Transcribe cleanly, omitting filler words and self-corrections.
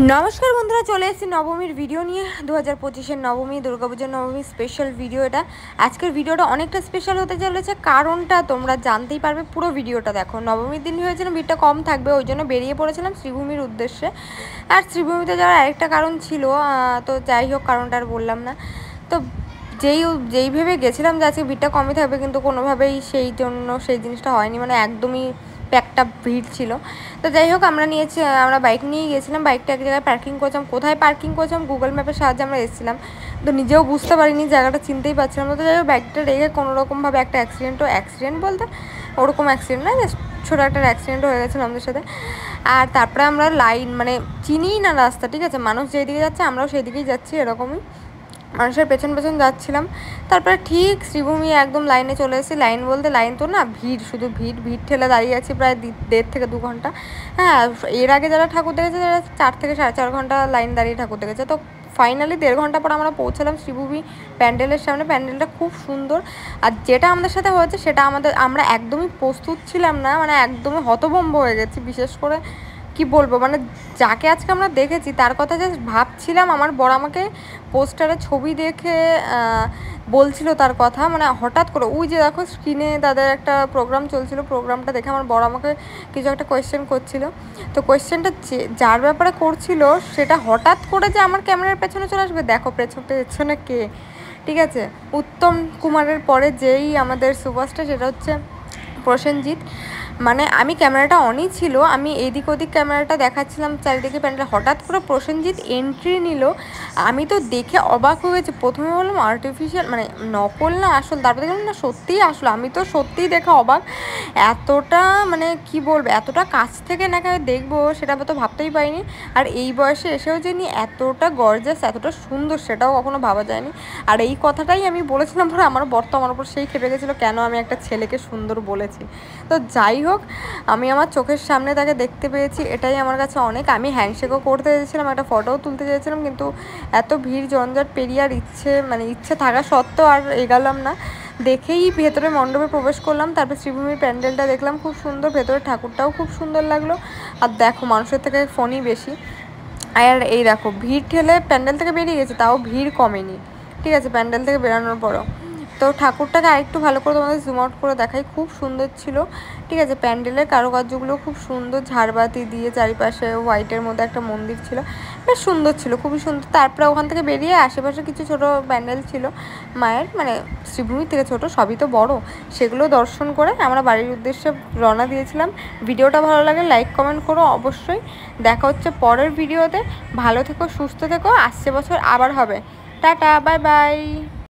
নমস্কার বন্ধুরা, চলে এসেছি নবমীর ভিডিও নিয়ে। 2025-এর নবমী, দুর্গাপূজার নবমী স্পেশাল ভিডিও এটা। আজকের ভিডিওটা অনেকটা স্পেশাল হতে চলেছে, কারণটা তোমরা জানতেই পারবে। পুরো ভিডিওটা দেখো। নবমীর দিন হয়েছিল ভিড়টা কম থাকবে, ওই জন্য বেরিয়ে পড়েছিলাম শ্রীভূমির উদ্দেশ্যে। আর শ্রীভূমিতে যাওয়ার আরেকটা কারণ ছিল, তো যাই হোক, কারণটা আর বললাম না। তো যেই ভেবে গেছিলাম যে আজকে ভিড়টা কমই থাকবে, কিন্তু কোনোভাবেই সেই জিনিসটা হয়নি। মানে একদমই একটা ভিড় ছিল। তো যাই হোক, আমরা বাইক নিয়ে গেছিলাম। বাইকটা এক জায়গায় পার্কিং করছিলাম। কোথায় পার্কিং করছিলাম গুগল ম্যাপের সাহায্যে আমরা এসেছিলাম, তো নিজেও বুঝতে পারিনি, জায়গাটা চিনতেই পারছিলাম না। তো যাই হোক, বাইকটা রেখে কোনোরকমভাবে একটা অ্যাক্সিডেন্ট বলতে ওরকম অ্যাক্সিডেন্ট না, জাস্ট ছোটো একটা অ্যাক্সিডেন্ট হয়ে গেছিলো আমাদের সাথে। আর তারপরে আমরা মানে চিনিই না রাস্তা, ঠিক আছে, মানুষ যেদিকে যাচ্ছে আমরাও সেই দিকেই যাচ্ছি, এরকমই মানুষের পেছন যাচ্ছিলাম। তারপরে ঠিক শ্রীভূমি একদম লাইনে চলে এসেছি। লাইন বলতে লাইন তো না, ভিড়, শুধু ভিড় ঠেলে দাঁড়িয়ে আছি প্রায় 1.5 থেকে 2 ঘন্টা। হ্যাঁ, এর আগে যারা ঠাকুর দেখেছে তারা 4 থেকে 4.5 ঘন্টা লাইন দাঁড়িয়ে ঠাকুর দেখেছে। তো ফাইনালি 1.5 ঘন্টা পর আমরা পৌঁছালাম শ্রীভূমি প্যান্ডেলের সামনে। প্যান্ডেলটা খুব সুন্দর। আর যেটা আমাদের সাথে হয়েছে সেটা আমরা একদমই প্রস্তুত ছিলাম না, মানে একদমই হতভম্ব হয়ে গেছি। বিশেষ করে কি বলবো, মানে যাকে আজকে আমরা দেখেছি তার কথা জাস্ট ভাবছিলাম। আমার বড় আমাকে পোস্টারে ছবি দেখে বলছিল তার কথা, মানে হঠাৎ করে ওই যে দেখো স্ক্রিনে তাদের একটা প্রোগ্রাম চলছিল, প্রোগ্রামটা দেখে আমার বড় আমাকে কিছু একটা কোয়েশ্চেন করছিল। তো কোয়েশ্চেনটা যার ব্যাপারে করছিল সেটা হঠাৎ করে যে আমার ক্যামেরার পেছনে চলে আসবে, দেখো পেছনে কে, ঠিক আছে, উত্তম কুমারের পরে যেই আমাদের সুপারস্টার, সেটা হচ্ছে প্রসেনজিৎ। মানে আমি ক্যামেরাটা অনই ছিল, আমি এদিক ওদিক ক্যামেরাটা দেখাচ্ছিলাম চারিদিকে প্যান্ডেল। হঠাৎ করে প্রসেনজিৎ এন্ট্রি নিল। আমি তো দেখে অবাক হয়ে গেছি। প্রথমে বললাম আর্টিফিশিয়াল, মানে নকল না আসল, তারপরে দেখলাম না সত্যিই আসলো। আমি তো সত্যিই দেখে অবাক। এতটা মানে কি বলবো, এতটা কাছ থেকে নাকি আমি দেখবো সেটা তো ভাবতেই পারিনি। আর এই বয়সে এসেও যে এতটা গর্জাস, এতটা সুন্দর, সেটাও কখনো ভাবা যায়নি। আর এই কথাটাই আমি বলেছিলাম, পরে আমার আমার উপর সেই খেপে গেছিলো, কেন আমি একটা ছেলেকে সুন্দর বলেছি। তো যাই হোক, আমি আমার চোখের সামনে তাকে দেখতে পেয়েছি, এটাই আমার কাছে অনেক। আমি হ্যান্ডশেকও করতে চেয়েছিলাম, একটা ফটোও তুলতে চেয়েছিলাম, কিন্তু এত ভিড় জঞ্জাট পেরিয়ে আর ইচ্ছে থাকা সত্ত্বেও আর এগালাম না। দেখেই ভেতরে মণ্ডপে প্রবেশ করলাম। তারপর শ্রীভূমির প্যান্ডেলটা দেখলাম, খুব সুন্দর। ভেতরে ঠাকুরটাও খুব সুন্দর লাগলো। আর দেখো, মানুষের থেকে ফোনই বেশি। আর এই দেখো, ভিড় ঠেলে প্যান্ডেল থেকে বেরিয়ে গেছে, তাও ভিড় কমেনি, ঠিক আছে, প্যান্ডেল থেকে বেরানোর পরও। তো ঠাকুরটাকে আরেকটু ভালো করে তোমাদের জুম আউট করে দেখাই, খুব সুন্দর ছিল, ঠিক আছে। প্যান্ডেলের কারুকার্যগুলো খুব সুন্দর, ঝাড়বাতি দিয়ে চারিপাশে হোয়াইটের মধ্যে একটা মন্দির ছিল, বেশ সুন্দর ছিল, খুবই সুন্দর। তারপরে ওখান থেকে বেরিয়ে আশেপাশে কিছু ছোট প্যান্ডেল ছিল মায়ের, মানে শ্রীভূমির থেকে ছোট, সবই তো বড়, সেগুলো দর্শন করে আমরা বাড়ির উদ্দেশ্যে রওনা দিয়েছিলাম। ভিডিওটা ভালো লাগে লাইক কমেন্ট করো অবশ্যই। দেখা হচ্ছে পরের ভিডিওতে। ভালো থেকো, সুস্থ থেকো। আসছে বছর আবার হবে। Tata, bye bye.